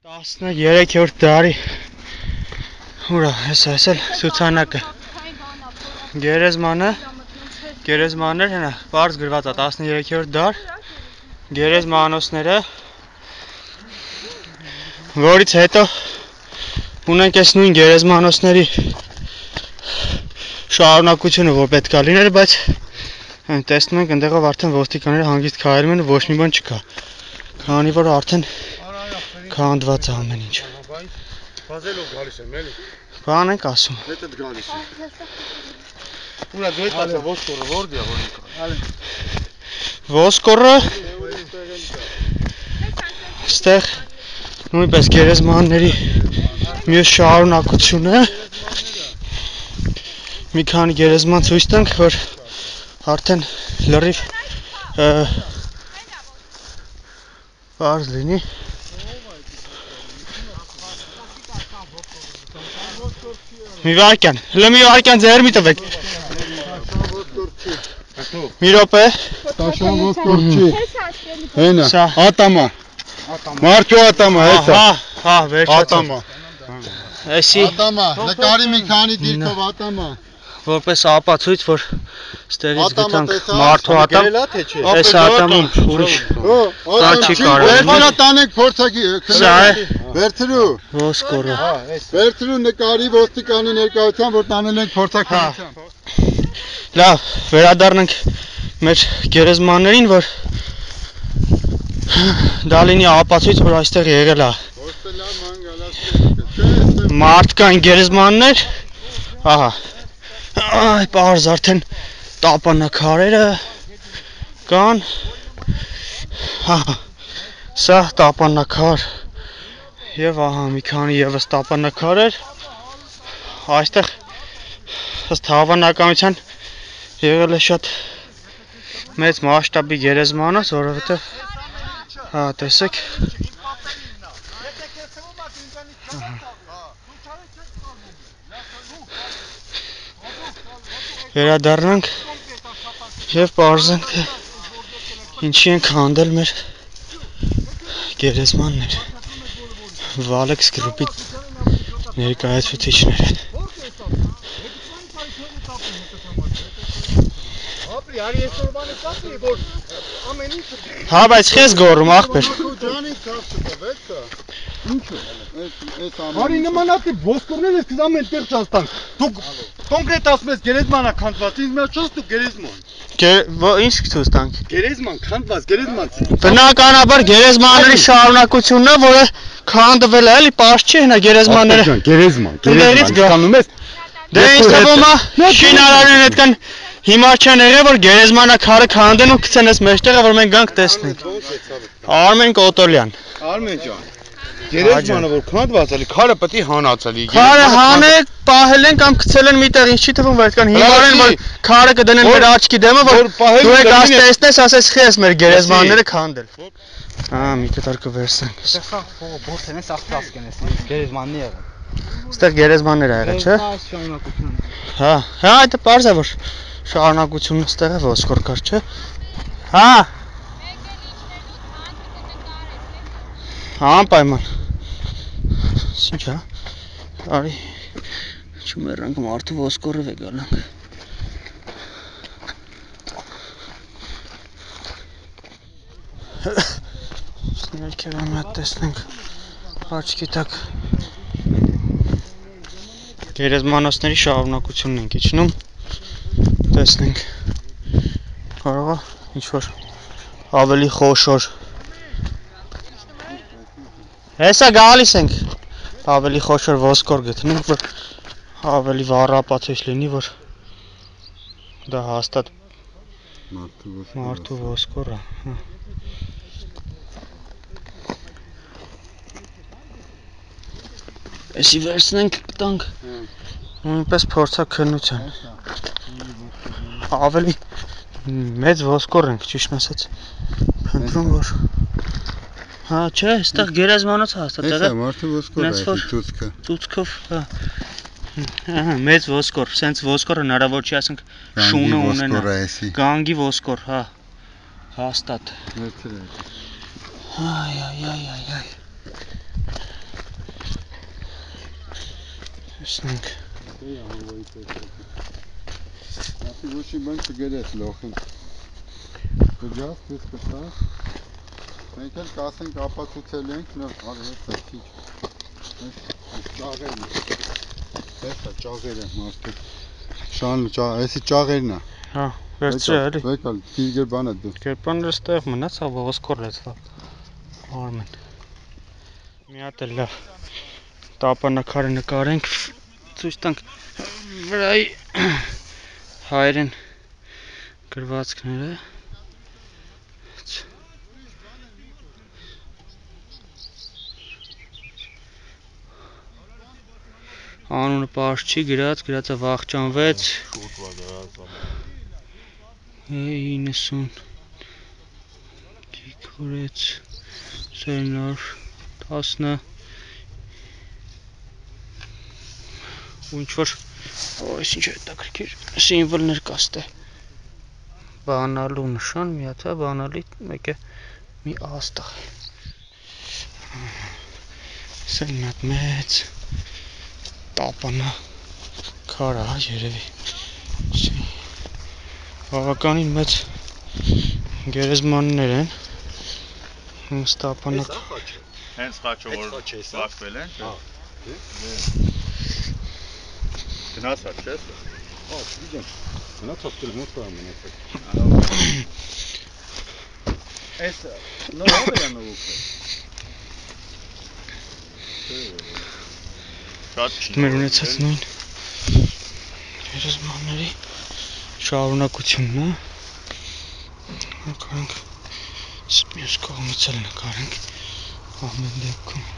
13-րդ դարի ուրա, այս էլ ցուցանակը գերեզմաններ հենա, բարձ գրված է 13-րդ դար գերեզմանոցները, որից հետո ունենք այս նույն գերեզմանոցների շարունակությունը, որ պետք է լիներ, բայց տեսնում ենք այնտեղով արդեն ոստիկանները հանգիստ քայլում են ու ոչ մի բան չկա, քանի որ արդեն քանդված է ամեն ինչ։ Բազելով գալիս եմ, էլի։ Բան ենք ասում։ Հետդ գալիս եմ։ Ուրա դու հետ ասա ոսկորը որդ է, որ ինքը։ Ոսկորը ստեղ նույնպես գերեզմանների մյուս շարունակությունը, մի քանի գերեզման ցույց տանք, որ արդեն լրիվ բարձ լինի։ Մի վարկյան, հլը մի վարկյան ձեր մի տվեք։ Մի րոպե։ Տաշան ոսկոր չի։ Հենա, ատամա։ Մարդու ատամա, հեսա։ Հա, վերջացավ։ Ատամա։ Էսի Ատամա, նկարի մի քանի դիրքով ատամա։ Որպես ապացույց, որ ստեղից գտանք մարդու ատամ, այս ատամում ուրիշ կան չի կարող։ Վերցրա տանենք փորձակի, վերցրու։ Ոսկորը։ Վերցրու նկարի ոստիկանի ներկայությամբ, որ տանել ենք փորձակնությամբ։ Լավ, վերադառնանք մեր գերեզմաններին, որ դա լինի ապացույց, որ այստեղ եղել է մարդկային գերեզմաններ, ահա, այ պարզ արդեն տապանակարերը կան, ահա, սա տապանակար և ահա մի քանի ևս տապանակարեր, այստեղ ըստ հավանականության եղել է շատ մեծ մասշտաբի գերեզմանոց, որովհետև հա տեսեք վերադառնանք և պարզենք, թե ինչի ենք հանդել մեր գերեզմանները, Valex գրուպի ներկայացուցիչները։ Հա, բայց խես գորում, աղբեր։ Արի նմանատիպ ոսկորներ ես կզամ են տեղ չաստանք, դուք կոնկրետ ասում ես գերեզմանա քանդված, ինձ մեր չոս դու գերեզման։ Ինչ ցույց տանք։ Գերեզման, քանդված, գերեզման։ Բնականաբար գերեզմանների շարունակությունը, որը քանդվել է, էլի պարզ չի հնա գերեզմանները։ Գերեզման, քանում ես։ Դե ինչ թվում է, շինարարներն այդքան հիմար չեն եղել, որ գերեզմանակարը քանդեն ու գցեն այս մեջտեղը, որ մենք գանք տեսնենք։ Արմեն Կոտոլյան։ Արմեն ջան։ Գերեզմանը որ քանդված էլի, քարը պետք է հանածելի։ Քարը հանել, պահել են կամ գցել են միտեղ, ինչ չի թվում, որ այդքան հիմար են, որ քարը կդնեն մեր աչքի դեմը, որ դու եք աս տեսնես, ասես խես մեր գերեզմանները քանդել։ Հա, մի կտար կվերսենք։ Սա բորթեն է սախտած կենես, գերեզմանն եղել։ Ստեղ գերեզմաններ ա եղել, չէ։ Հա, հա, այդ պարզ է, որ շարունակությունը ստեղ է ոսկոր կար, չէ։ Հա։ Անպայման։ Ինչ է։ Արի չմեռանք մարդու ոսկորը վեգանանք։ Ներքևը մի հատ տեսնենք աչքի տակ գերեզմանոցների շարունակությունն ենք իջնում, տեսնենք կարող է ինչ-որ ավելի խոշոր հեսա գալիս ենք ավելի խոշոր ոսկոր գտնենք, որ ավելի վառապացույց լինի, որ դա հաստատ մարդու ոսկոր է։ Էսի վերցնենք կտանք նույնպես փորձաքննության ավելի մեծ ոսկոր ենք, ճիշտ ասած փնտրում, որ հա, չէ, այստեղ գերեզմանոց հաստատ է, մարդու ոսկոր է, ծուցկը։ Ծուցկով, հա։ Մեծ ոսկոր, սենց ոսկոր հնարավոր չի ասենք շունը ունենա, գանգի ոսկոր, հա, հաստատ։ Այ, Տեսնենք։ Ասի ոչի բան չգերես լոխին։ Դժաս դες կտա։ Մենք էլ կասենք ապացուցել ենք, նոր արհետը քիչ։ Ճաղերն է։ Տեսա ճաղերը մարդը։ Շան էսի ճաղերն է։ Հա, վերցրի էլի։ Եկալ, դիգեր բանը դու։ Կերպանը ստեղ մնաց, ողոս կորեցավ։ Արմեն։ Մի հատ էլ լավ տապանակարը նկարենք, ցույց տանք վրայի հայերեն գրվածքները։ Անունը պարզ չի գրած, գրածը վախճանվեց 90 Գիգորեց Սերնար 10 ու ինչ-որ այս ինչ հետաքրքիր սիմվոլներ կաստե բանալու նշան միացա բանալի մեկ է մի աստղ սեննատ մեծ տապանա քարա երևի բավականին մեծ գերեզմաններ են ստապանակ հենց խաչը որ բացվել են գնացած չէ՞ Ա, չգիտեմ գնացած դել ոնց կա մնացած Էս նոր ավելա նորոք շատ մեր ունեցած նույն գերեզմանների շարունակությունն է նկարենք մյուս կողմից էլ նկարենք ամեն դեպքում